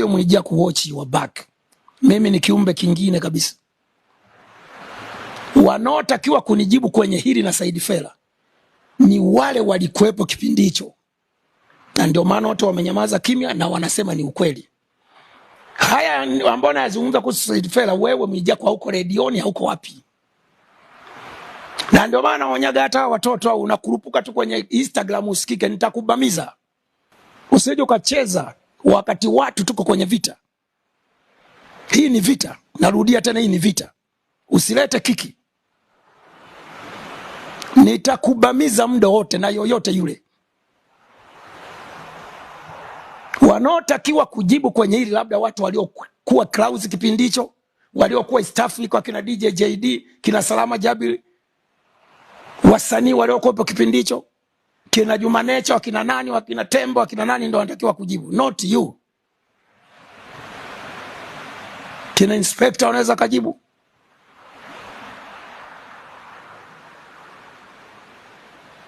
hiyo Mwijaku watch your back. Mimi ni kiumbe kingine kabisa. Wanaotakiwa kunijibu kwenye hili na Said Fella ni wale walikuwepo kipindi hicho, na ndio maana watu wamenyamaza kimya na wanasema ni ukweli. Haya ambao nazungumza kuhusu Said Fella, wewe Mwijaku hauko redioni, hauko wapi? Na ndio maana naonyaga hata watoto au unakurupuka tu kwenye Instagram usikike, nitakubamiza. Usije ukacheza wakati watu tuko kwenye vita. Hii ni vita. Narudia tena, hii ni vita. Usilete kiki. Nitakubamiza muda wote na yoyote yule. Wanaotakiwa kujibu kwenye hili labda watu waliokuwa Clouds kipindi hicho, waliokuwa East Africa kina DJ JD, kina Salama Jabir, wasanii waliokuwa kipindi hicho, kina Juma Nature, wakina nani, wakina Tembo, wakina nani, ndio wanatakiwa kujibu, not you. Kina Inspector wanaweza kujibu.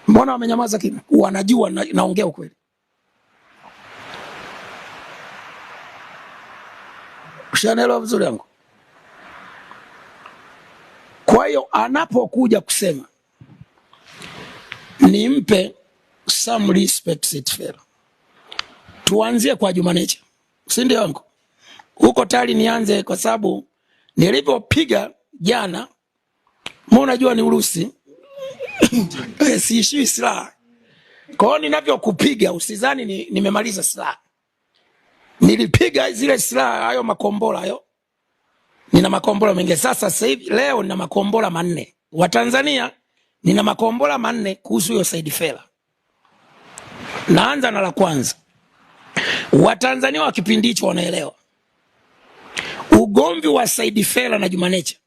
Mbona wamenyamaza kimya? Wanajua naongea ukweli. Ushaelewa vizuri yangu? Kwa hiyo anapokuja kusema nimpe some respect Said Fella, tuanzie kwa Juma Nature, si ndio yangu? Huko tayari nianze kwa sababu nilipopiga jana, mbona unajua ni Urusi siishiwi silaha. Kwa hiyo ninavyokupiga usizani nimemaliza silaha. Nilipiga zile silaha, hayo makombora hayo. Nina makombora mengi sasa hivi, leo nina makombora 4. Wa Tanzania nina makombora 4 kuhusu hiyo Said Fella. Naanza na la kwanza. Wa Tanzania wa kipindi hicho wanaelewa ugomvi wa Said Fella na Juma Nature